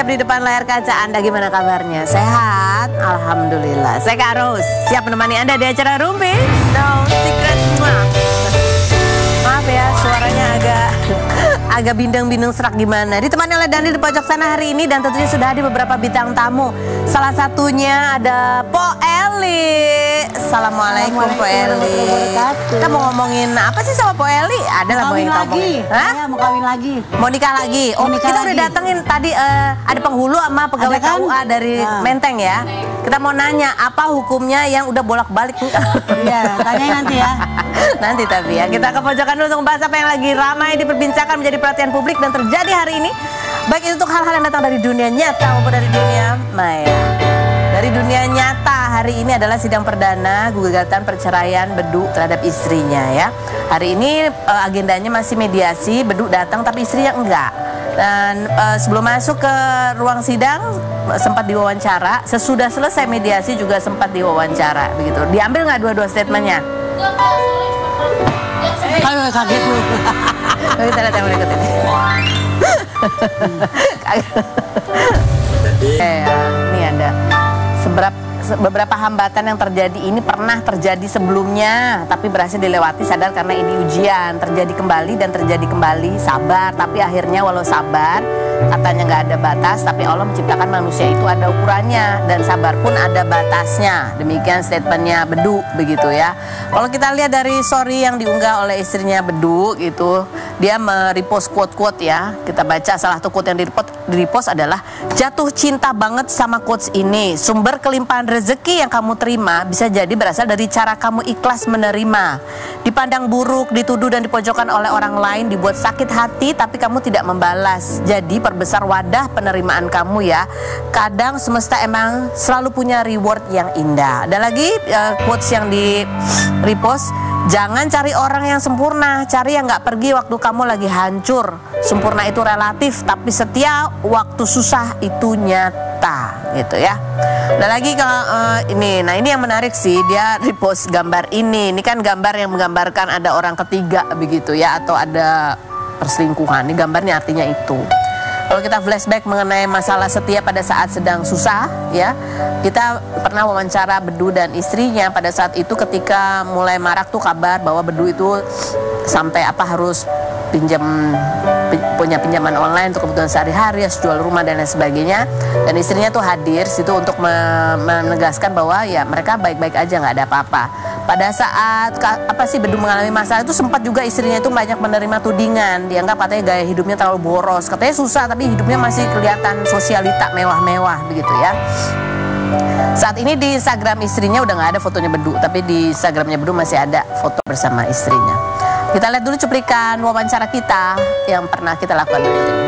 siap di depan layar kaca Anda, gimana kabarnya? Sehat? Alhamdulillah. Saya Kak Ros, siap menemani Anda di acara Rumpi No Secret. Maaf ya, suaranya agak bindeng-bindeng serak gimana. Ditemani oleh Dani di pojok sana hari ini, dan tentunya sudah hadir beberapa bintang tamu. Salah satunya ada Po Eli. Assalamualaikum Po Eli. Kita mau ngomongin apa sih sama Po Eli? Ada lah mau yang ngomongin. Hah? Ya, mau kawin lagi. Mau nikah lagi. Oh, nikah kita lagi. udah datengin tadi ada penghulu sama pegawai Ada kan? KUA dari Menteng ya. Kita mau nanya apa hukumnya yang udah bolak-balik. Iya, tanya nanti ya. Nanti tapi ya, kita ke pojokan dulu untuk membahas apa yang lagi ramai diperbincangkan, menjadi perhatian publik dan terjadi hari ini. Baik itu untuk hal-hal yang datang dari dunia nyata maupun dari dunia maya. Dari dunia nyata hari ini adalah sidang perdana gugatan perceraian Bedu terhadap istrinya ya. Hari ini agendanya masih mediasi, Bedu datang tapi istrinya enggak. Dan sebelum masuk ke ruang sidang sempat diwawancara. Sesudah selesai mediasi juga sempat diwawancara begitu. Diambil nggak dua-dua statementnya? Ayo kaget lu. Kita lihat yang berikut ini. Ini ada beberapa hambatan yang terjadi ini pernah terjadi sebelumnya, tapi berhasil dilewati, sadar karena ini ujian. Terjadi kembali dan terjadi kembali, sabar. Tapi akhirnya walau sabar, katanya nggak ada batas, tapi Allah menciptakan manusia itu ada ukurannya, dan sabar pun ada batasnya. Demikian statementnya Bedu begitu ya. Kalau kita lihat dari story yang diunggah oleh istrinya Bedu gitu, dia merepost quote-quote ya. Kita baca salah satu quote yang di-repost adalah, jatuh cinta banget sama quotes ini. Sumber kelimpahan rezeki yang kamu terima bisa jadi berasal dari cara kamu ikhlas menerima. Dipandang buruk, dituduh dan dipojokkan oleh orang lain, dibuat sakit hati tapi kamu tidak membalas. Jadi perbesar wadah penerimaan kamu ya. Kadang semesta emang selalu punya reward yang indah. Ada lagi quotes yang di-repost, jangan cari orang yang sempurna, cari yang gak pergi waktu kamu lagi hancur. Sempurna itu relatif, tapi setia waktu susah itu nyata gitu ya. Ada lagi kalau ini, nah ini yang menarik sih, dia repost gambar ini. Ini kan gambar yang menggambarkan ada orang ketiga begitu ya, atau ada perselingkuhan. Ini gambarnya artinya itu. Kalau kita flashback mengenai masalah setia pada saat sedang susah ya, kita pernah wawancara Bedu dan istrinya pada saat itu ketika mulai marak tuh kabar bahwa Bedu itu sampai harus punya pinjaman online untuk kebutuhan sehari-hari, harus jual rumah dan lain sebagainya. Dan istrinya tuh hadir situ untuk menegaskan bahwa ya mereka baik-baik aja, nggak ada apa-apa. Pada saat Bedu mengalami masalah itu, sempat juga istrinya itu banyak menerima tudingan, dianggap katanya gaya hidupnya terlalu boros, katanya susah tapi hidupnya masih kelihatan sosialita mewah-mewah begitu ya. Saat ini di Instagram istrinya udah nggak ada fotonya Bedu, tapi di Instagramnya Bedu masih ada foto bersama istrinya. Kita lihat dulu cuplikan wawancara kita yang pernah kita lakukan berikut ini.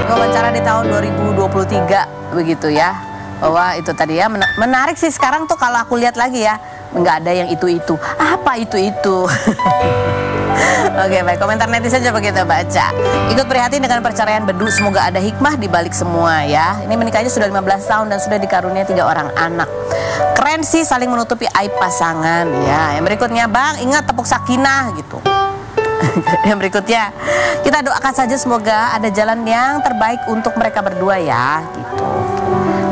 Wawancara di tahun 2023 begitu ya. Bahwa itu tadi ya, menarik sih sekarang tuh kalau aku lihat lagi ya, nggak ada yang itu-itu. Apa itu-itu? Oke, baik, komentar netizen coba kita baca. Ikut prihatin dengan perceraian Bedu, semoga ada hikmah di balik semua ya. Ini menikahnya sudah 15 tahun dan sudah dikaruniai 3 orang anak. Keren sih saling menutupi aib pasangan ya. Yang berikutnya, Bang, ingat tepuk sakinah gitu. Yang berikutnya, kita doakan saja semoga ada jalan yang terbaik untuk mereka berdua ya gitu.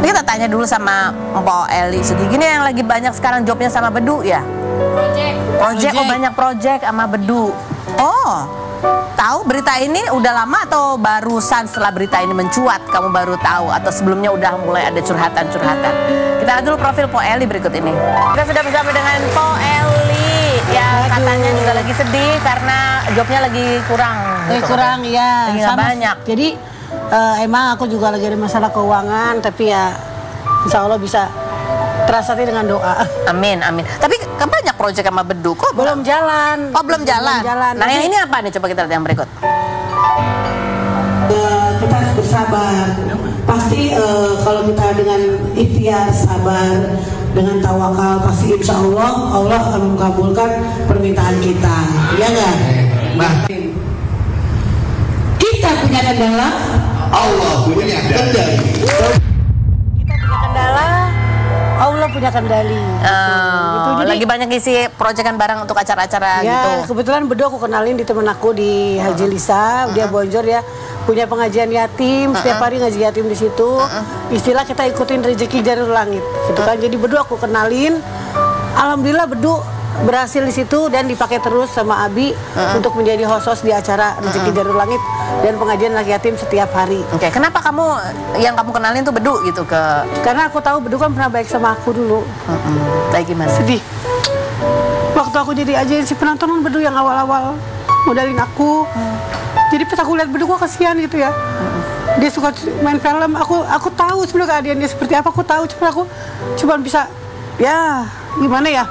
Ini kita tanya dulu sama Mpok Eli Sugigini yang lagi banyak sekarang jobnya sama Bedu ya. Project. Oh, banyak project sama Bedu. Oh, tahu berita ini udah lama atau barusan setelah berita ini mencuat kamu baru tahu, atau sebelumnya udah mulai ada curhatan-curhatan? Kita lihat dulu profil Po Eli berikut ini. Kita sudah bersama dengan Po Eli yang katanya juga lagi sedih karena jobnya lagi kurang. Kurang ya, lagi nggak banyak. Jadi emang aku juga lagi ada masalah keuangan, tapi ya insya Allah bisa terasati dengan doa. Amin, amin. Tapi kan banyak proyek sama Bedu kok belum jalan. Oh, belum jalan. Nah, yang ini apa nih? Coba kita lihat yang berikut. Kita harus bersabar. Pasti kalau kita dengan ikhtiar, sabar, dengan tawakal, pasti insya Allah Allah akan mengabulkan permintaan kita. Ya nggak? Kita punya kendala, Allah punya kendali. Kita punya kendala, Allah Allah punya kendali. Gitu. Jadi, lagi banyak ngisi proyekan bareng untuk acara-acara ya, gitu. Kebetulan Bedu aku kenalin di temen aku di Haji Lisa, dia Bonjol ya, punya pengajian yatim, setiap hari ngaji yatim di situ. Istilah kita ikutin rezeki jalur langit, gitu kan. Jadi Bedu aku kenalin, alhamdulillah Bedu berhasil di situ dan dipakai terus sama Abi untuk menjadi host di acara rezeki jalur langit dan pengajian laki yatim setiap hari. Oke, kenapa yang kamu kenalin tuh Bedu gitu ke? Karena aku tahu Bedu kan pernah baik sama aku dulu. Kayak gimana? Sedih. Waktu aku jadi agensi penonton Bedu yang awal-awal modalin aku. Jadi pas aku lihat Bedu kok kasihan gitu ya. Dia suka main film, aku tahu sebenarnya keadaan dia seperti apa, aku tahu, cuma bisa ya gimana ya?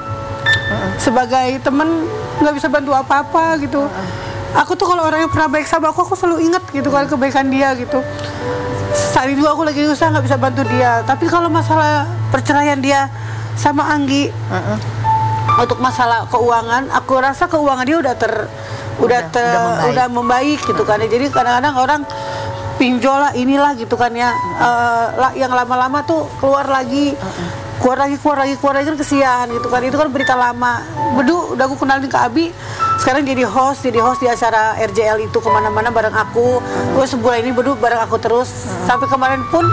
Sebagai temen nggak bisa bantu apa-apa gitu. Aku tuh kalau orang yang pernah baik sama aku selalu ingat gitu kan kebaikan dia gitu. Saat itu aku lagi usaha nggak bisa bantu dia. Tapi kalau masalah perceraian dia sama Anggi, untuk masalah keuangan, aku rasa keuangan dia udah membaik gitu kan. Jadi kadang-kadang orang pinjol lah inilah gitu kan ya, yang lama-lama tuh keluar lagi kan kesian gitu kan. Itu kan berita lama. Bedu udah aku kenalin ke Abi, sekarang jadi host di acara RJL itu kemana-mana bareng aku. Sebulan ini Bedu bareng aku terus. Sampai kemarin pun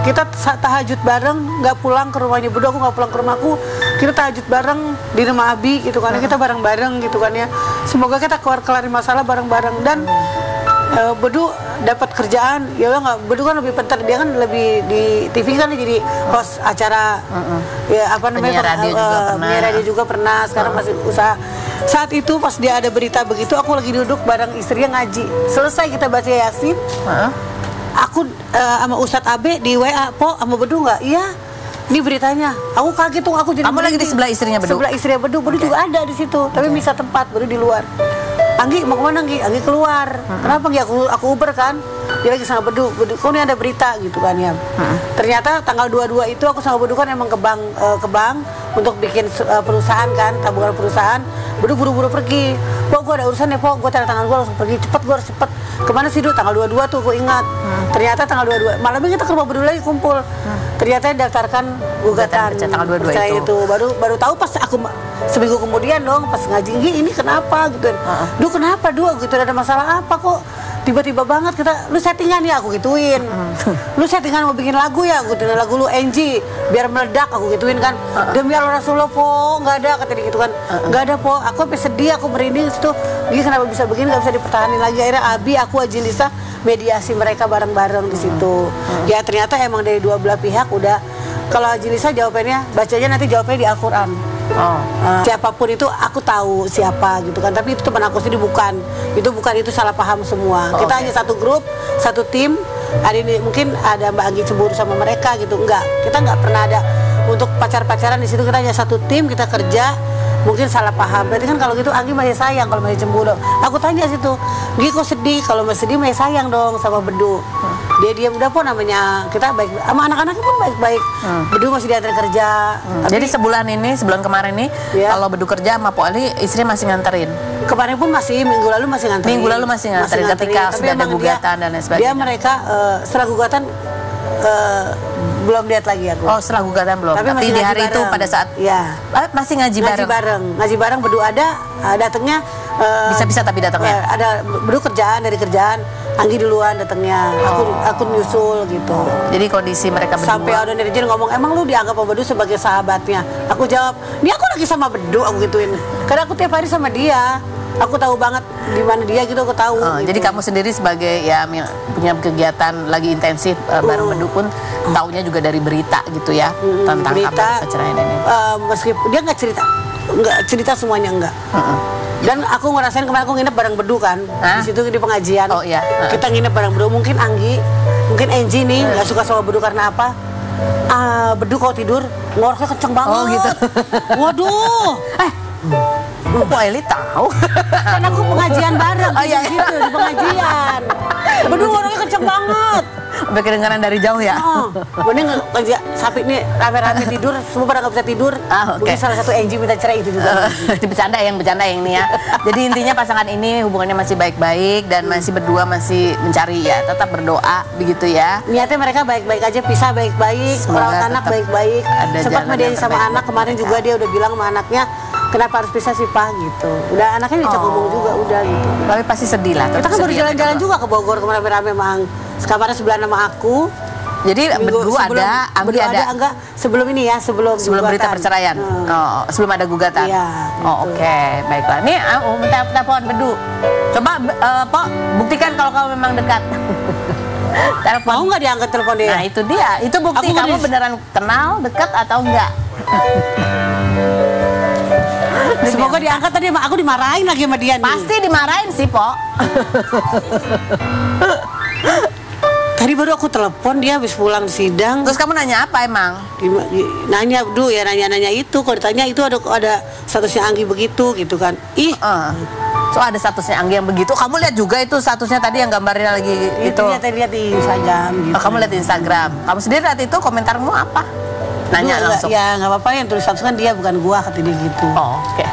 kita tahajud bareng, nggak pulang ke rumahnya Bedu, aku nggak pulang ke rumahku. Kita tahajud bareng di rumah Abi gitu kan. Kita bareng-bareng gitu kan ya. Semoga kita kelar masalah bareng-bareng. Dan Bedu dapat kerjaan, ya nggak, Bedu kan lebih pintar, dia kan lebih di TV kan jadi host acara, ya apa namanya, penyiar radio juga pernah, sekarang masih usaha. Saat itu pas dia ada berita begitu, aku lagi duduk bareng istrinya ngaji, selesai kita baca Yasin, aku sama Ustadz Abe di WA, Po sama Bedu nggak? Iya. Ini beritanya, aku kaget tuh, aku jadi. Kamu lagi di sebelah istrinya Bedu? Sebelah istrinya Bedu, Bedu juga ada di situ, tapi bisa tempat, Bedu di luar. Anggi mau kemana Anggi? Anggi keluar. Kenapa Anggi? Aku Uber kan. Dia lagi sama Bedu. Kok ini ada berita gitu kan ya. Ternyata tanggal 22 itu aku sama Bedu kan emang ke bank untuk bikin perusahaan kan, tabungan perusahaan. Bedu buru-buru pergi. Pok gue ada urusan ya Pok, gue tanda tangan gue langsung pergi. Cepet gue harus cepet. Kemana sih Dulu? Tanggal 22 tuh gue ingat. Ternyata tanggal 22. Malamnya kita ke rumah Bedu lagi kumpul. Ternyata daftarkan gugatan tanggal 22 itu. Baru tahu pas aku seminggu kemudian dong pas ngaji, ini kenapa gitu. Duh kenapa gitu, ada masalah apa kok tiba-tiba banget kita, lu settingan ya aku gituin. Lu settingan mau bikin lagu ya, aku gituin lagu lu NG biar meledak, aku gituin kan. Demi Allah Rasulullah Po, nggak ada kata dia gitu kan. Nggak ada Po, aku sampai sedih, aku merinding situ. Dia kenapa bisa begini, nggak bisa dipertahankan lagi. Akhirnya Abi, aku Haji Lisa mediasi mereka bareng-bareng di situ. Ya ternyata emang dari dua belah pihak udah. Kalau Haji Lisa jawabannya, bacanya nanti jawabannya di Al-Quran. Siapapun itu aku tahu siapa gitu kan, tapi itu teman aku sendiri bukan. Itu salah paham semua. Kita hanya satu grup, satu tim. Hari ini mungkin ada Mbak Anggi cemburu sama mereka gitu, enggak. Kita nggak pernah ada untuk pacaran di situ. Kita hanya satu tim, kita kerja. Mungkin salah paham. Berarti kan kalau gitu Anggi masih sayang kalau masih cemburu. Aku tanya situ, dia kok sedih? Kalau masih sedih masih sayang dong sama Bedu. Dia diam udah Po, namanya kita baik sama anak-anaknya pun baik-baik. Bedu masih diantar kerja. Jadi sebulan kemarin nih, kalau Bedu kerja sama Po Ali, istri masih nganterin. Kemarin pun minggu lalu masih nganterin. Minggu lalu masih nganterin ketika sudah ada gugatan dan lain sebagainya. Dia mereka setelah gugatan belum lihat lagi aku. Oh, setelah gugatan belum. Tapi di hari bareng. Itu pada saat masih ngaji bareng. Bedu ada datangnya bisa tapi datangnya. Ada Bedu dari kerjaan. Anggi duluan datangnya. Aku nyusul gitu. Jadi kondisi mereka berdua. Sampai ada netizen ngomong, "Emang lu dianggap sama Bedu sebagai sahabatnya?" Aku jawab, "Ini aku lagi sama Bedu," aku gituin. Karena aku tiap hari sama dia. Aku tahu banget di mana dia gitu, aku tahu. Jadi kamu sendiri sebagai ya punya kegiatan lagi intensif bareng Bedu pun taunya juga dari berita gitu ya tentang berita, perceraian ini. Meskipun dia nggak cerita semuanya enggak. Dan aku ngerasain kemarin aku nginep bareng Bedu kan, di situ di pengajian. Kita nginep bareng Bedu, mungkin Anggi, mungkin Angie nih nggak suka sama Bedu karena apa? Bedu kalau tidur ngoroknya kenceng banget. Oh gitu. Waduh. Kok Bu Eli tahu? Kan aku pengajian bareng di situ, di pengajian. Bedu ngoroknya kenceng banget. Sampai kedengaran dari jauh ya. Mending sapi ini rame-rame tidur, semua pada nggak bisa tidur. Mungkin salah satu Angie minta cerai itu juga. Bercanda yang nih ya. Jadi intinya pasangan ini hubungannya masih baik-baik dan masih berdua masih mencari ya, tetap berdoa begitu ya. Niatnya mereka baik-baik aja, pisah baik-baik, merawat anak baik-baik. Sempat mediasi sama anak kemarin juga dia udah bilang sama anaknya, kenapa harus pisah sih Pak gitu. Udah anaknya diajak ngomong juga udah gitu. Tapi pasti sedih lah. Kita kan baru jalan-jalan juga ke Bogor kemarin rame-rame mang. Sekamar sebelah nama aku. Jadi berdua ada, Anggi ada. Enggak, sebelum ini ya, sebelum berita perceraian. Oh, sebelum ada gugatan. Iya. Oh, gitu. Oke, baiklah. Nih, minta telepon Bedu. Coba Pok, buktikan kalau kamu memang dekat. Telepon. Mau nggak diangkat telepon dia? Nah, itu dia. Itu bukti kamu beneran kenal, dekat atau enggak. Semoga diangkat. Tadi aku dimarahin lagi sama dia nih. Pasti dimarahin sih, Pok. Tadi baru aku telepon dia habis pulang sidang. Terus kamu nanya apa emang? Nanya nanya itu. Kalau ditanya itu ada statusnya Anggi begitu gitu kan. So ada statusnya Anggi yang begitu. Kamu lihat juga itu statusnya tadi yang gambarnya lagi itu. Lihat di Instagram gitu. Kamu lihat di Instagram. Kamu sendiri lihat itu komentarmu apa? Nanya langsung. Ya nggak apa-apa, yang tulis status kan dia bukan gua, kata dia gitu. Oke.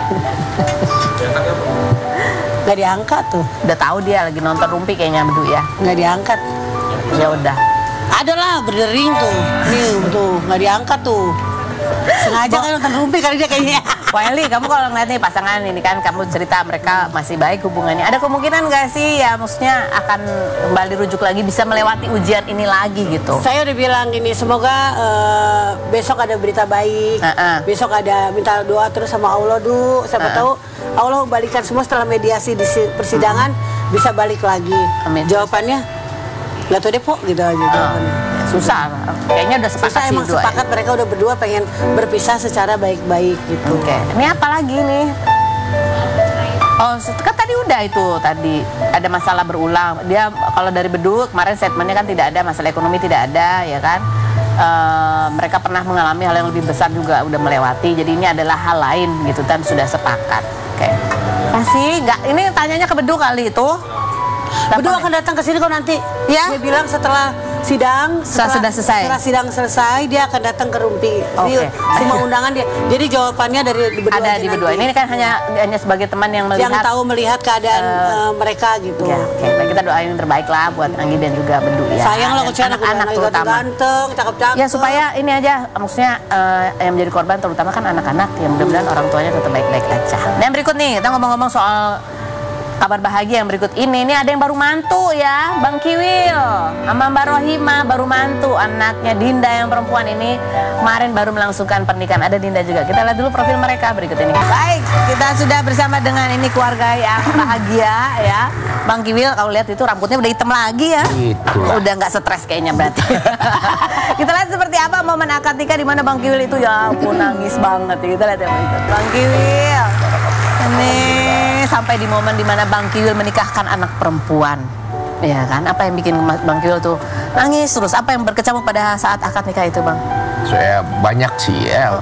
Nggak diangkat tuh. Udah tahu dia lagi nonton Rumpi kayaknya Bedu ya. Nggak diangkat. Ya udah. Ada lah berdering tuh. Nih tuh nggak diangkat tuh. Sengaja kan nonton Rumpi kali dia kayaknya. Wah Eli, kamu kalau ngeliat nih pasangan ini kan kamu cerita mereka masih baik hubungannya. Ada kemungkinan nggak sih ya maksudnya akan kembali rujuk lagi, bisa melewati ujian ini lagi gitu? Saya udah bilang gini, semoga besok ada berita baik. Besok ada minta doa terus sama Allah dulu. Siapa tahu Allah balikan semua setelah mediasi di persidangan bisa balik lagi. Amin. Jawabannya nggak tahu deh Pok gitu aja jawabannya. Susah, kayaknya udah sepakat sih emang sepakat ya. Mereka udah berdua pengen berpisah secara baik-baik gitu. Oke. Ini apa lagi nih? Oh, kan tadi udah itu tadi ada masalah berulang. Dia kalau dari Bedu kemarin statementnya kan tidak ada masalah ekonomi, tidak ada ya kan. Mereka pernah mengalami hal yang lebih besar juga udah melewati. Jadi ini adalah hal lain gitu kan, sudah sepakat. Oke. Pasti nggak, ini tanyanya ke Bedu kali itu. Bedu akan datang ke sini kok nanti. Ya. Dia bilang setelah sidang, setelah sidang selesai dia akan datang ke Rumpi. Semua undangan dia. Jadi jawabannya dari Bedu. Ada di Bedu. Ini kan hanya sebagai teman yang melihat. Yang tahu melihat keadaan mereka gitu. Ya, baik, kita doain yang terbaik lah buat Anggi dan juga Bedu ya. Sayang lah kecil anak-anak terutama. Ganteng, cakep-cakep. Ya supaya ini aja, maksudnya yang menjadi korban terutama kan anak-anak yang mudah-mudahan orang tuanya tetap baik-baik aja. Nah yang berikut nih, kita ngomong-ngomong soal kabar bahagia yang berikut ini ada yang baru mantu ya, Bang Kiwil sama Mbak Rohima baru mantu, anaknya Dinda yang perempuan ini kemarin baru melangsungkan pernikahan. Ada Dinda juga, kita lihat dulu profil mereka berikut ini. Baik, kita sudah bersama dengan ini keluarga yang bahagia ya. Bang Kiwil, kalau lihat itu rambutnya udah hitam lagi ya. Itulah. Udah nggak stres kayaknya berarti. Kita lihat seperti apa momen akad nikah di mana Bang Kiwil itu ya ampun nangis banget. Kita lihat ya Bang Kiwil. Ini sampai di momen dimana Bang Kiwil menikahkan anak perempuan, ya kan? Apa yang bikin Bang Kiwil tuh nangis terus? Apa yang berkecamuk pada saat akad nikah itu, Bang? Saya banyak sih ya,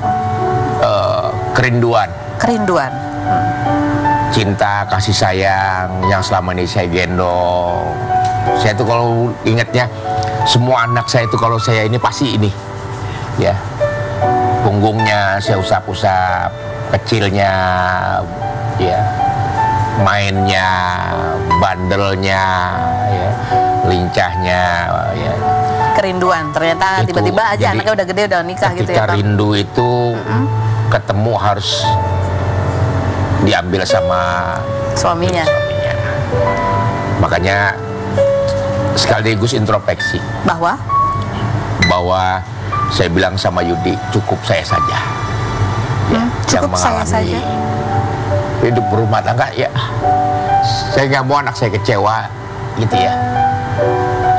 kerinduan. Kerinduan. Cinta, kasih sayang yang selama ini saya gendong. Saya tuh kalau ingatnya semua anak saya itu kalau saya ini pasti ini, ya punggungnya saya usap-usap, kecilnya, ya mainnya, bandelnya, ya lincahnya, ya. Kerinduan. Ternyata tiba-tiba aja anaknya udah gede udah nikah gitu ya, Bang. Rindu itu ketemu harus diambil sama suaminya. Makanya sekaligus introspeksi bahwa saya bilang sama Yudi, cukup saya saja ya, cukup yang saya saja hidup berumah tangga ya. Saya nggak mau anak saya kecewa gitu ya.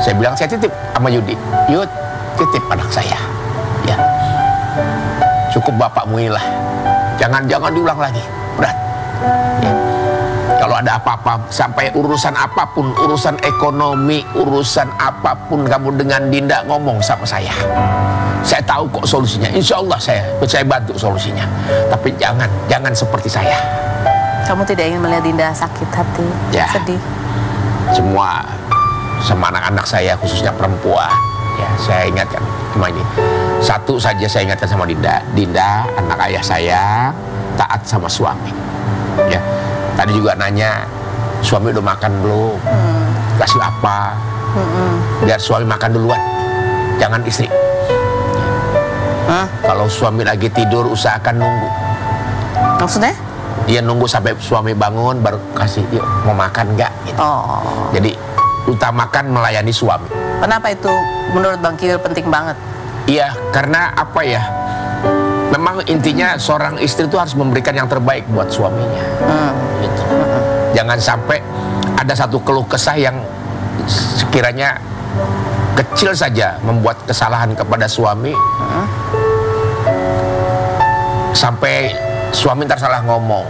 Saya bilang saya titip sama Yudi, Yud titip anak saya ya, cukup bapakmu inilah, jangan diulang lagi, berat ya. Kalau ada apa-apa, sampai urusan apapun, urusan ekonomi, urusan apapun kamu dengan Dinda ngomong sama saya tahu kok solusinya, insya Allah saya bantu solusinya. Tapi jangan seperti saya. Kamu tidak ingin melihat Dinda sakit hati, ya, sedih. Semua sama anak-anak saya khususnya perempuan ya saya ingatkan cuma ini. Satu saja saya ingatkan sama Dinda. Dinda, anak ayah saya, taat sama suami. Ya. Tadi juga nanya, suami udah makan belum? Kasih apa? Biar suami makan duluan, jangan istri. Kalau suami lagi tidur, usahakan nunggu. Maksudnya? Dia nunggu sampai suami bangun baru kasih, yuk mau makan nggak? Gitu. Jadi utamakan melayani suami. Kenapa itu menurut Bang Kiwil penting banget? Iya, karena apa ya? Memang intinya seorang istri itu harus memberikan yang terbaik buat suaminya. Gitu. Jangan sampai ada satu keluh kesah yang sekiranya kecil saja membuat kesalahan kepada suami, sampai suami ntar salah ngomong.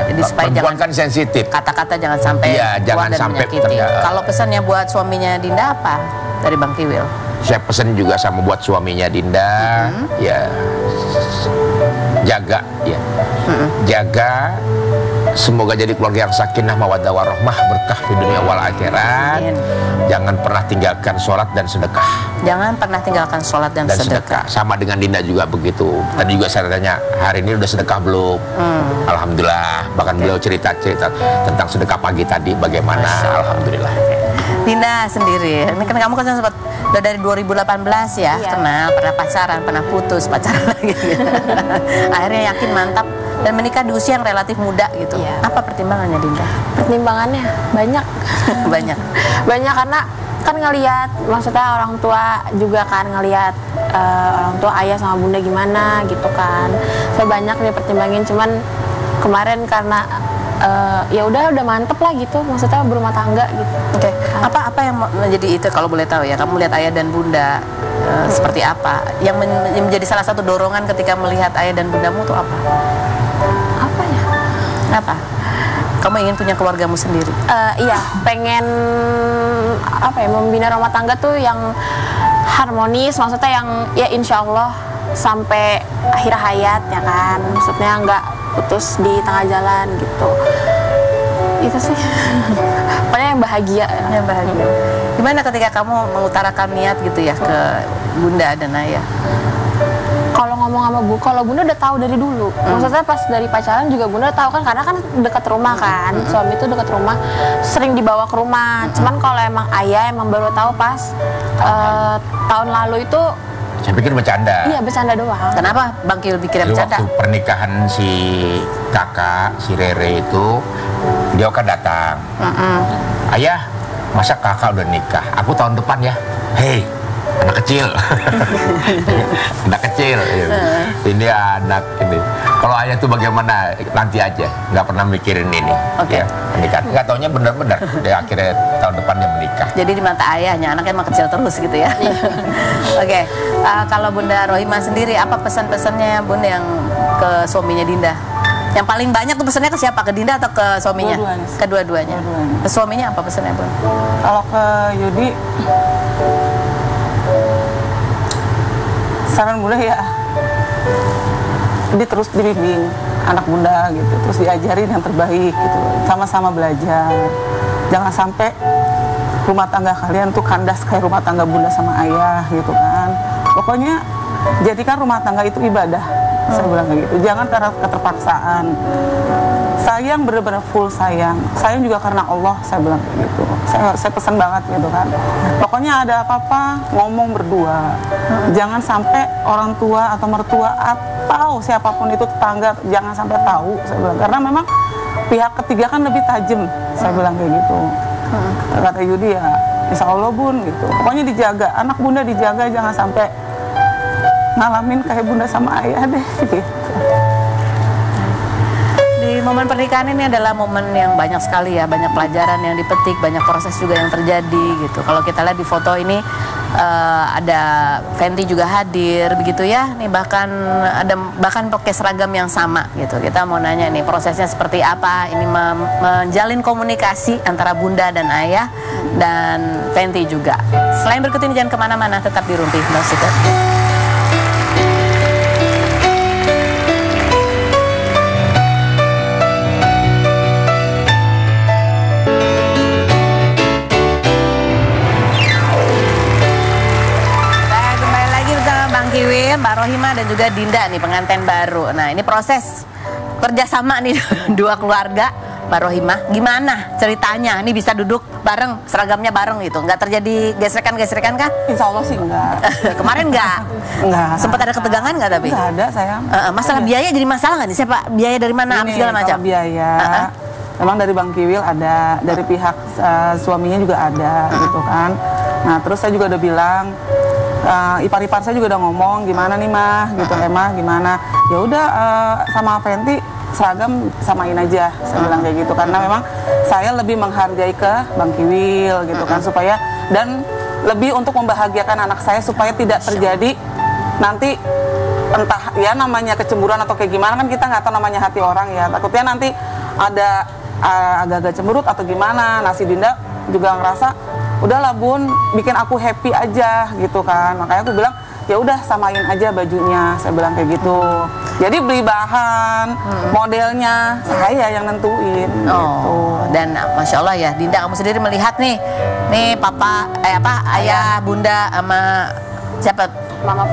Jadi supaya perempuan kan sensitif. Kata-kata jangan sampai jangan sampai menyakiti. Kalau pesannya buat suaminya Dinda apa dari Bang Kiwil? Saya pesan juga sama buat suaminya Dinda, ya jaga, ya jaga. Semoga jadi keluarga yang sakinah mawaddah warahmah, berkah di dunia wal akhirat. Jangan pernah tinggalkan sholat dan sedekah. Jangan pernah tinggalkan sholat dan sedekah. Sama dengan Dinda juga begitu. Tadi juga saya tanya, hari ini udah sedekah belum? Alhamdulillah. Bahkan beliau cerita-cerita tentang sedekah pagi tadi bagaimana. Alhamdulillah. Dinda sendiri, ini kan kamu kan sempat udah dari 2018 ya, kenal, pernah pacaran, pernah putus, pacaran lagi. Akhirnya yakin mantap dan menikah di usia yang relatif muda gitu. Apa pertimbangannya Dinda? Pertimbangannya banyak. Banyak karena kan ngelihat, maksudnya orang tua juga kan ngelihat orang tua ayah sama bunda gimana gitu kan. Saya banyak nih pertimbangin, cuman kemarin karena ya udah mantep lah gitu, maksudnya berumah tangga gitu. Apa yang menjadi itu kalau boleh tahu ya? Kamu lihat ayah dan bunda seperti apa? Yang menjadi salah satu dorongan ketika melihat ayah dan bundamu itu apa? Apa ya? Apa? Kamu ingin punya keluargamu sendiri? Iya, pengen apa ya, membina rumah tangga tuh yang harmonis, maksudnya yang ya insya Allah sampai akhir hayat ya kan, maksudnya nggak putus di tengah jalan gitu. Itu sih. Pokoknya yang bahagia. Yang bahagia. Gimana ketika kamu mengutarakan niat gitu ya ke bunda dan ayah? Kalau ngomong sama kalau bunda udah tahu dari dulu. Maksudnya pas dari pacaran juga bunda tahu kan, karena kan dekat rumah kan, suami itu dekat rumah, sering dibawa ke rumah. Cuman kalau emang ayah emang baru tahu pas tahun lalu itu. Saya pikir bercanda. Iya, bercanda doang. Kenapa Bang Kiwil pikirnya bercanda? Waktu pernikahan si kakak, si Rere itu, dia kan datang. Ayah, masa kakak udah nikah? Aku tahun depan ya. Hei, anak kecil. Anak kecil. Ini anak ini. Kalau ayah tuh bagaimana? Nanti aja. Nggak pernah mikirin ini. Ya, menikah. Nggak taunya bener-bener. Dia akhirnya tahun depan dia menikah. Jadi di mata ayahnya anaknya emang kecil terus gitu ya. Kalau Bunda Rohimah sendiri, apa pesan-pesannya Bunda yang ke suaminya Dinda? Yang paling banyak tuh pesannya ke siapa? Ke Dinda atau ke suaminya? Kedua-duanya. Ke suaminya apa pesannya, Bun? Kalau ke Yudi, saran Bunda ya, dia terus dibimbing anak Bunda gitu, terus diajarin yang terbaik gitu, sama-sama belajar. Jangan sampai rumah tangga kalian tuh kandas kayak rumah tangga Bunda sama ayah gitu kan. Pokoknya jadikan rumah tangga itu ibadah. Saya bilang kayak gitu. Jangan karena keterpaksaan. Sayang benar-benar full sayang. Sayang juga karena Allah, saya bilang kayak gitu. Saya pesan banget gitu kan. Pokoknya ada apa-apa ngomong berdua. Jangan sampai orang tua atau mertua atau siapapun itu tetangga jangan sampai tahu, saya bilang. Karena memang pihak ketiga kan lebih tajam, saya bilang kayak gitu. Kata Yudi ya, insya Allah Bun gitu. Pokoknya dijaga, anak Bunda dijaga, jangan sampai ngalamin kayak Bunda sama ayah deh gitu. Di momen pernikahan ini adalah momen yang banyak sekali ya, banyak pelajaran yang dipetik, banyak proses juga yang terjadi gitu. Kalau kita lihat di foto ini ada Fenty juga hadir begitu ya. Nih bahkan pakai seragam yang sama gitu. Kita mau nanya nih prosesnya seperti apa? Ini menjalin komunikasi antara Bunda dan Ayah dan Fenty juga. Selain berikut ini jangan kemana-mana, tetap di Rumpi Musik. Rohimah dan juga Dinda nih pengantin baru. Nah ini proses kerjasama nih dua keluarga. Mbak Rohimah, gimana ceritanya? Ini bisa duduk bareng, seragamnya bareng gitu? Nggak terjadi gesrekan-gesrekan kah? Insya Allah sih enggak. Kemarin nggak? Enggak. Sempat ada ketegangan nggak tapi? Nggak ada sayang. Masalah biaya jadi masalah nggak nih? Siapa biaya dari mana? Ini, segala macam? kalau biaya, memang dari Bang Kiwil ada, dari pihak suaminya juga ada gitu kan. Nah terus saya juga udah bilang, ipar-ipar saya juga udah ngomong gimana nih mah gitu, Emah gimana? Ya udah sama Fenty seragam samain aja, saya bilang kayak gitu karena memang saya lebih menghargai ke Bang Kiwil gitu kan supaya dan lebih untuk membahagiakan anak saya supaya tidak terjadi nanti entah ya namanya kecemburuan atau kayak gimana kan kita nggak tahu namanya hati orang ya, takutnya nanti ada agak-agak cemberut atau gimana. Nah si Dinda juga ngerasa udahlah Bun, bikin aku happy aja gitu kan, makanya aku bilang ya udah samain aja bajunya, saya bilang kayak gitu. Jadi beli bahan, modelnya saya yang nentuin. Gitu. Dan masya Allah ya, Dinda kamu sendiri melihat nih papa, ayah, bunda sama siapa? Mama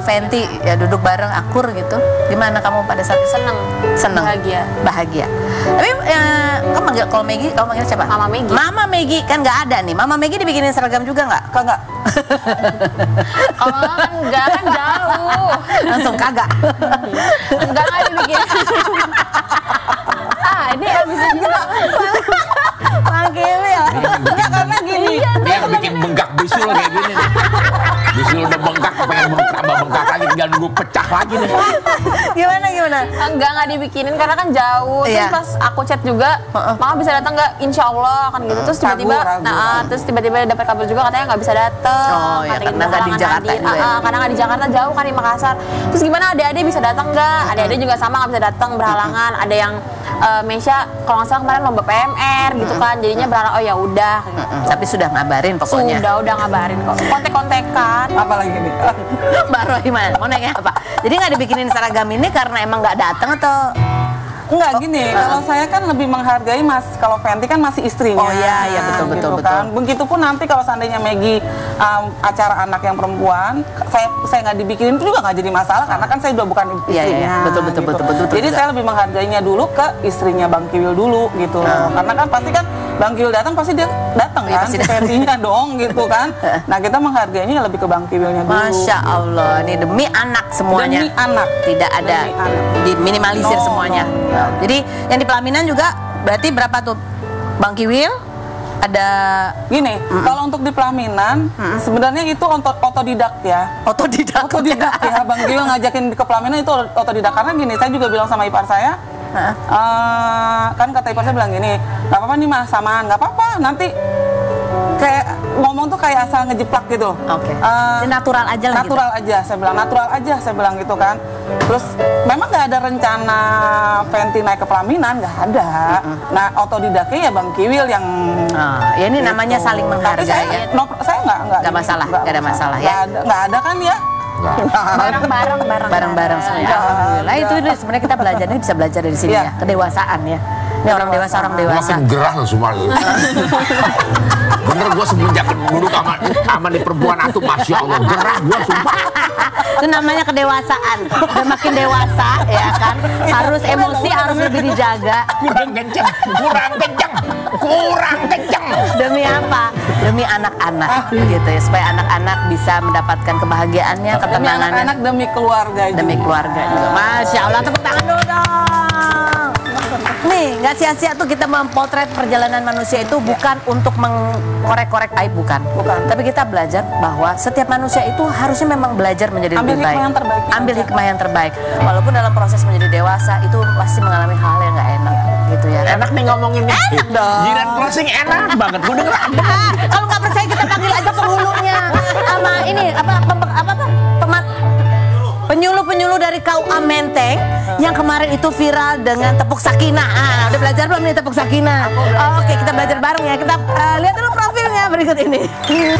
Fenty ya duduk bareng akur gitu. Gimana kamu pada saat itu? Seneng, bahagia. Tapi kamu manggil kalau Maggie, kamu manggil siapa? Mama Maggie kan nggak ada nih. Mama Maggie dibikinin seragam juga nggak? Kagak. Kalau kan enggak, kan jauh. Langsung kagak. Enggak dibikin. Ini abis itu Panggil ya. Enggak karena gini. Dia bikin bengkak bisul kayak gini nih. Bisul udah bengkak, pengen tambah bengkak lagi, tinggal nunggu pecah lagi nih. Gimana? Enggak dibikinin karena kan jauh. Terus pas aku chat juga, Mama bisa datang nggak? Insya Allah kan gitu. Terus tiba-tiba, terus tiba-tiba dapat kabar juga katanya nggak bisa datang. Oh ya, karena nggak di Jakarta juga ya. Karena nggak di Jakarta, jauh kan di Makassar. Terus gimana adik-adik bisa datang nggak? Adik-adik juga sama nggak bisa datang, berhalangan. Ada yang Mesya kalau nggak salah kemarin lomba PMR gitu kan, jadinya berharap oh ya udah. Tapi sudah ngabarin pokoknya. Udah ngabarin kok. Kontek-kontekan. Apalagi nih? Mbak Rohimah, mau nanya apa? Jadi nggak dibikinin seragam ini karena emang nggak datang atau? Enggak gini, kalau saya kan lebih menghargai kalau Fenty kan masih istrinya. Oh iya betul. Kan. Begitupun nanti kalau seandainya Maggie acara anak yang perempuan, saya nggak dibikinin itu juga nggak jadi masalah karena kan saya udah bukan istrinya. Betul. Jadi saya lebih menghargainya dulu ke istrinya Bang Kiwil dulu gitu. Karena kan pasti kan Bang Kiwil datang pasti dia datang kan, si Fenty-nya dong gitu kan. Nah kita menghargainya lebih ke Bang Kiwilnya dulu. Masya Allah, ini demi anak semuanya. Demi anak. Tidak ada diminimalisir semuanya. Jadi yang di pelaminan juga berarti berapa tuh Bang Kiwil? Ada gini, kalau untuk di pelaminan sebenarnya itu otodidak ya. Otodidak ya. Bang Kiwil ngajakin ke pelaminan itu otodidak karena gini, saya juga bilang sama ipar saya, kan kata ipar saya bilang gini, nggak apa-apa nih Mas, samaan, nggak apa-apa, nanti kayak ngomong tuh kayak asal ngejeplak gitu. Oke. Natural aja lah. Natural gitu. Aja, saya bilang natural aja, saya bilang gitu kan. Terus memang nggak ada rencana Fenty naik ke pelaminan, nggak ada. Nah otodidaknya ya Bang Kiwil yang. Ya ini gitu. Namanya saling menghargai. Saya nggak masalah, nggak ada masalah ya. Nggak ada kan ya? Bareng-bareng semuanya. Alhamdulillah itu sebenarnya kita belajar ini bisa belajar dari sini ya, kedewasaan ya. Ini orang dewasa. Makin gerah loh semua. Bener gue semenjak duduk sama di perempuan itu, Masya Allah, gerah gue sumpah. Itu namanya kedewasaan. Udah makin dewasa ya kan, harus emosi harus lebih dijaga. Kurang kenceng. Demi apa? Demi anak-anak gitu ya, supaya anak-anak bisa mendapatkan kebahagiaannya, ketenangannya. Demi anak-anak, demi keluarga juga. Demi keluarga juga. Masya Allah, tepuk tangan dulu dong. Nih, nggak sia-sia tuh kita mempotret perjalanan manusia itu bukan untuk mengkorek-korek aib, bukan. Tapi kita belajar bahwa setiap manusia itu harusnya memang belajar menjadi lebih baik. Ambil hikmah yang terbaik. Walaupun dalam proses menjadi dewasa itu pasti mengalami hal yang nggak enak, gitu ya. Enak nih ngomongin. Enak dong. Jiran closing enak banget. Gue denger kalau nggak percaya kita panggil aja penghulunya sama ini penyuluh dari KUA Menteng yang kemarin itu viral dengan tepuk sakinah. Udah belajar belum nih tepuk sakinah? Oke, kita belajar bareng ya. Kita lihat dulu profilnya. berikut ini.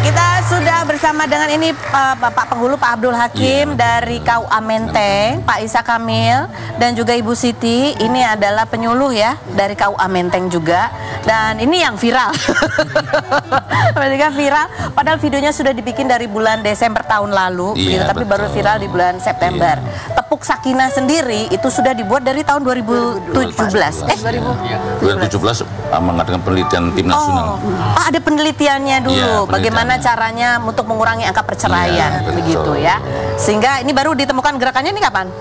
Kita sudah bersama dengan ini Bapak Penghulu Pak Abdul Hakim dari KUA Menteng, Pak Isa Kamil dan juga Ibu Siti. Ini adalah penyuluh ya dari KUA Menteng juga. Dan ini yang viral. Mereka viral. Padahal videonya sudah dibikin dari bulan Desember tahun lalu, gitu, tapi baru viral di bulan September. Tepuk Sakinah sendiri itu sudah dibuat dari tahun 2017. 2017 mengadakan penelitian tim nasional. Ada penelitiannya dulu, bagaimana caranya untuk mengurangi angka perceraian, begitu ya. Sehingga ini baru ditemukan gerakannya ini kapan?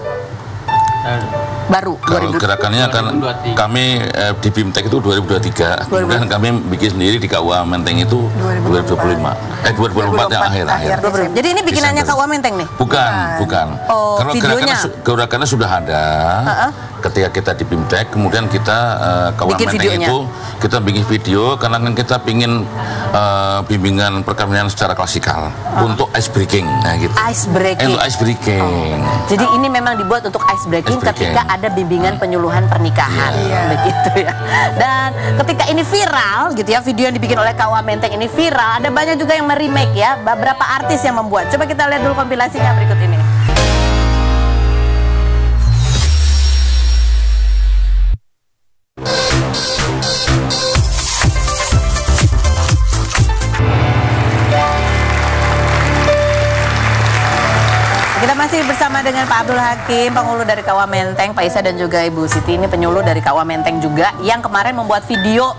Baru. Kalau gerakannya kan kami di BIMTEK itu 2023, kemudian kami bikin sendiri di KUA Menteng itu 2024 yang akhir. Jadi ini bikinannya KUA Menteng nih? Bukan. Kalau gerakannya sudah ada. Ketika kita di BIMTEK, kemudian kita KUA Menteng itu kita bikin video karena kan kita ingin bimbingan perkawinan secara klasikal untuk ice breaking, nah gitu. Ice breaking. Ice breaking. Jadi ini memang dibuat untuk ice breaking ketika ada bimbingan penyuluhan pernikahan, begitu ya. Dan ketika ini viral, gitu ya, video yang dibikin oleh KUA Menteng ini viral, ada banyak juga yang meremake ya, beberapa artis yang membuat. Coba kita lihat dulu kompilasinya berikut ini. Kita masih bersama dengan Pak Abdul Hakim, penghulu dari KUA Menteng, Pak Isa dan juga Ibu Siti, ini penyuluh dari KUA Menteng juga, yang kemarin membuat video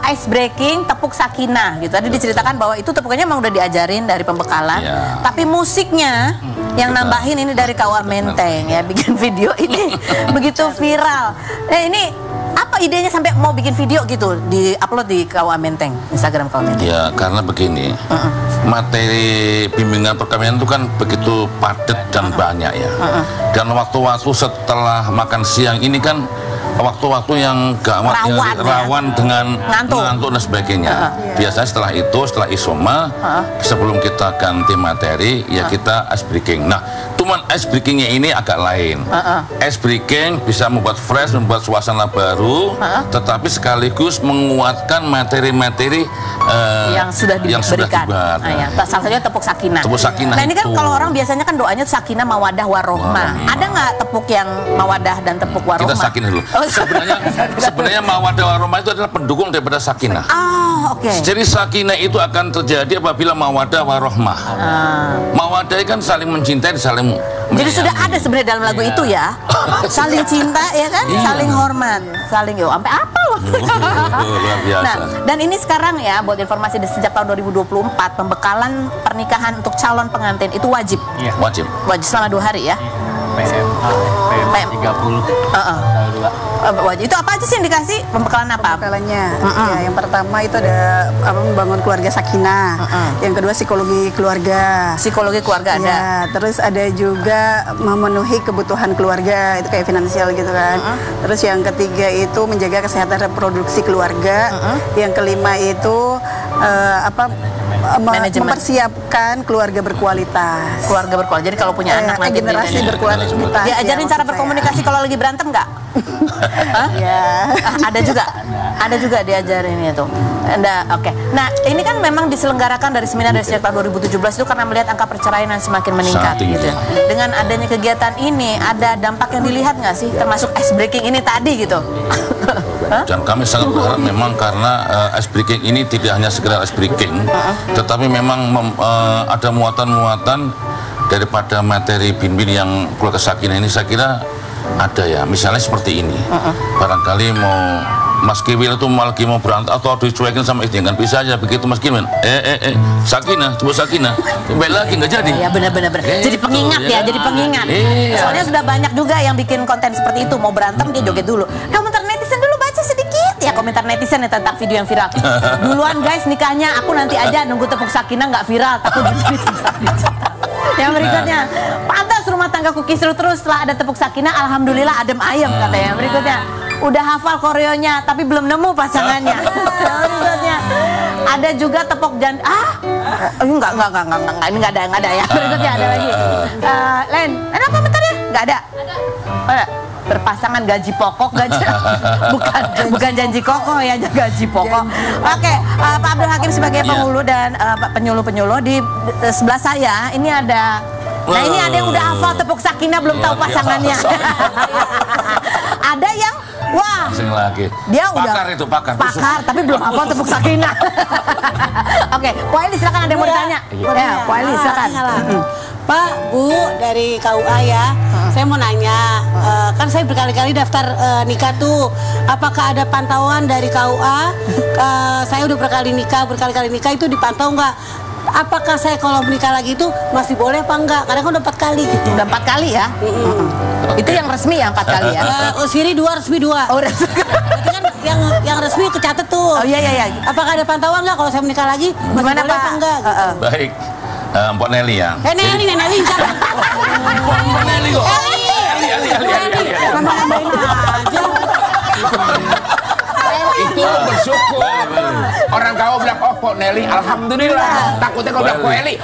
ice breaking tepuk Sakinah gitu. Tadi diceritakan bahwa itu tepukannya memang udah diajarin dari pembekalan, tapi musiknya yang nambahin ini dari KUA Menteng ya, bikin video ini begitu viral. Ini apa idenya sampai mau bikin video gitu, di-upload di KUA Menteng, Instagram KUA Menteng? Ya, karena begini, materi bimbingan perkawinan itu kan begitu padat dan banyak ya. Dan waktu-waktu setelah makan siang ini kan waktu-waktu yang gawat, rawan dengan ngantuk dan sebagainya. Biasanya setelah itu, setelah isoma, sebelum kita ganti materi, ya kita ice breaking. Nah, cuman ice breakingnya ini agak lain. Ice breaking bisa membuat fresh, membuat suasana baru, tetapi sekaligus menguatkan materi-materi yang sudah diberikan. Salah satunya tepuk Sakinah. Tepuk Sakinah. Nah, ini kan kalau orang biasanya kan doanya Sakinah, Mawadah, Warohmah. Ada nggak tepuk yang Mawadah dan tepuk Warohmah? Kita Sakinah dulu. Sebenarnya Mawadah Warohmah itu adalah pendukung daripada Sakinah. Jadi Sakinah itu akan terjadi apabila Mawadah Warohmah. Mawadah kan saling mencintai, saling jadi sudah ada sebenarnya dalam lagu itu ya. Saling cinta ya kan, saling hormat, saling sampai apa loh. Luar biasa. Nah, dan ini sekarang ya, buat informasi sejak tahun 2024 pembekalan pernikahan untuk calon pengantin itu wajib. Wajib selama 2 hari ya. PM 30. Wajib. Itu apa aja sih yang dikasih? Pembekalan apa? Pembekalannya. Ya, yang pertama itu ada membangun keluarga sakinah. Yang kedua psikologi keluarga. Psikologi keluarga ada. Ya, terus ada juga memenuhi kebutuhan keluarga, itu kayak finansial gitu kan. Terus yang ketiga itu menjaga kesehatan reproduksi keluarga. Yang kelima itu mempersiapkan keluarga berkualitas. Keluarga berkualitas. Jadi kalau punya anak nanti generasi berkualitas. Ya, ajarin cara berkomunikasi kalau lagi berantem nggak? Ada juga diajarin itu. Oke. Nah, ini kan memang diselenggarakan dari seminar dari sejak tahun 2017 itu karena melihat angka perceraian yang semakin meningkat gitu. Dengan adanya kegiatan ini, ada dampak yang dilihat nggak sih, termasuk ice breaking ini tadi gitu? Dan kami sangat berharap memang karena ice breaking ini tidak hanya sekedar ice breaking, tetapi memang ada muatan-muatan daripada materi bin-bin yang keluarga Sakinah ini, saya kira ada ya. Misalnya seperti ini, barangkali mau Mas Kiwil itu lagi mau berantem atau dicuekin sama istrinya, kan bisa aja begitu Mas Kiwil, Sakinah, coba Sakinah, baik lagi nggak jadi. Ya benar-benar. Jadi pengingat ya, jadi pengingat. Soalnya sudah banyak juga yang bikin konten seperti itu, mau berantem dia joget dulu. Komentar netizen dulu, baca sedikit ya komentar netizen ya tentang video yang viral. Duluan guys nikahnya, aku nanti aja nunggu tepuk Sakinah nggak viral, takut Yang berikutnya, pantas rumah tanggaku kisruh terus setelah ada tepuk Sakinah, alhamdulillah adem ayem katanya. Yang berikutnya, udah hafal koreonya tapi belum nemu pasangannya. Berikutnya, ada juga tepuk enggak, ini nggak ada ya. Berikutnya ada lagi. Len, ada apa bentar ya? Nggak ada. berpasangan gaji pokok, bukan janji kokoh ya, gaji pokok. Oke, Pak Abdul Hakim sebagai penghulu dan penyuluh-penyuluh di sebelah saya ini ada. Nah ini ada yang udah hafal tepuk sakinah belum tahu pasangannya. Ada yang wah, dia udah pakar tapi belum hafal tepuk sakinah. Oke, Pak Eli silakan, ada yang mau ditanya. Ya, Pak Eli silakan. Pak, Bu, dari KUA ya, saya mau nanya, kan saya berkali-kali daftar nikah tuh, apakah ada pantauan dari KUA? Saya udah berkali-kali nikah itu dipantau nggak? Apakah saya kalau menikah lagi itu masih boleh apa enggak? Karena kan udah 4 kali gitu. Udah 4 kali ya? Itu yang resmi ya 4 kali ya? Siri 2, resmi 2. Oh, resmi. Berarti kan yang resmi kecatet tuh. Oh iya. Apakah ada pantauan nggak kalau saya menikah lagi? Masih Gimana, boleh Pak? apa enggak? Gitu. Baik, Mbak Nelly ya. Nelly. Mbak Nelly kok. Eli. Nambah-nambahin aja. Itu bersyukur. Orang kau bilang, oh kok Nelly, alhamdulillah. Takutnya kau bilang, kok Eli.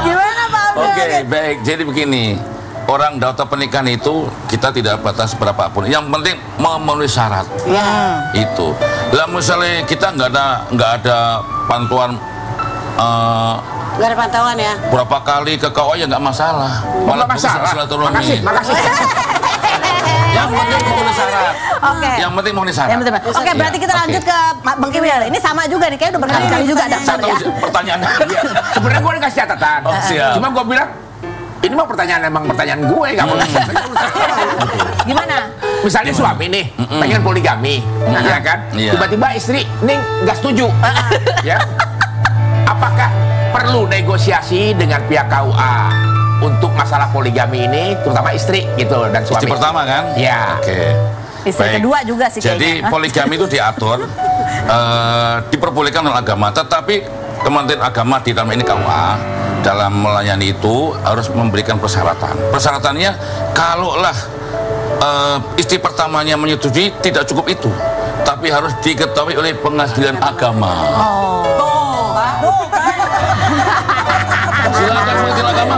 Gimana Pak Abdul? Oke, baik. Jadi begini, orang daftar pernikahan itu kita tidak batas berapapun. Yang penting memenuhi syarat. Ya. Itu. Lah misalnya kita nggak ada pantuan. Nggak ada pantauan ya? Berapa kali ke KUA ya nggak masalah. Malah masalah. Makasih. Yang penting memenuhi syarat. Oke. Yang penting memenuhi syarat. Oke, berarti kita lanjut ke Bang Kimil. Ini sama juga nih, kayaknya udah berkali-kali juga daftar ya. Pertanyaannya. Sebenarnya gue dikasih catatan. Siap. Cuma gue bilang, ini mah pertanyaan gue, nggak mau ngasih. Gimana? Misalnya suami nih, pengen poligami, ya kan? Iya. Tiba-tiba istri nih nggak setuju, ya? Apakah perlu negosiasi dengan pihak KUA untuk masalah poligami ini, terutama istri gitu dan suami? Istri pertama kan? Ya. Oke. Istri kedua juga sih Jadi kayaknya. poligami itu diatur, diperbolehkan oleh agama, tetapi Kementerian Agama di dalam ini KUA dalam melayani itu harus memberikan persyaratan. Persyaratannya kalaulah istri pertamanya menyetujui, tidak cukup itu, tapi harus diketahui oleh pengadilan agama. Silakan pengadilan agama.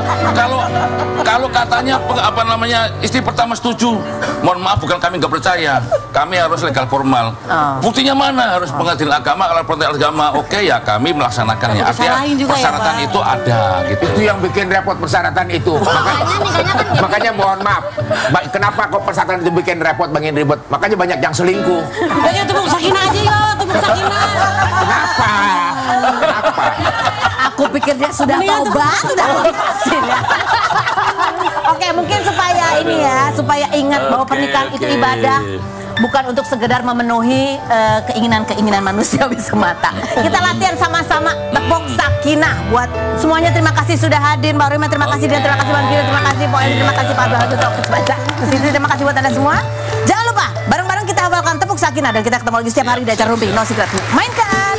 Kalau katanya istri pertama setuju, mohon maaf bukan kami nggak percaya, kami harus legal formal. Buktinya mana? Harus pengadilan agama. Kalau pengadilan agama oke ya kami melaksanakannya. Artinya persyaratan itu ada gitu. Itu yang bikin repot persyaratan itu. Makanya mohon maaf, kenapa kok persyaratan itu bikin repot, bikin ribet? Makanya banyak yang selingkuh. Ayo tepuk sakinah aja yuk, tepuk sakinah. Kenapa? Aku pikir dia sudah tobat, sudah lepasin ya. Oke, mungkin supaya ingat bahwa pernikahan itu ibadah, bukan untuk sekedar memenuhi keinginan-keinginan manusiawi semata. Kita latihan sama-sama tepuk sakinah buat semuanya. Terima kasih sudah hadir, Mbak Rima, terima kasih, dan terima kasih Bang Gino, terima kasih Pak Eli, terima kasih Pak Abdul Hakim, terima kasih buat Anda semua. Jangan lupa bareng-bareng kita hafalkan tepuk sakinah, dan kita ketemu lagi setiap hari di acara Rumpi No Secret. Mainkan.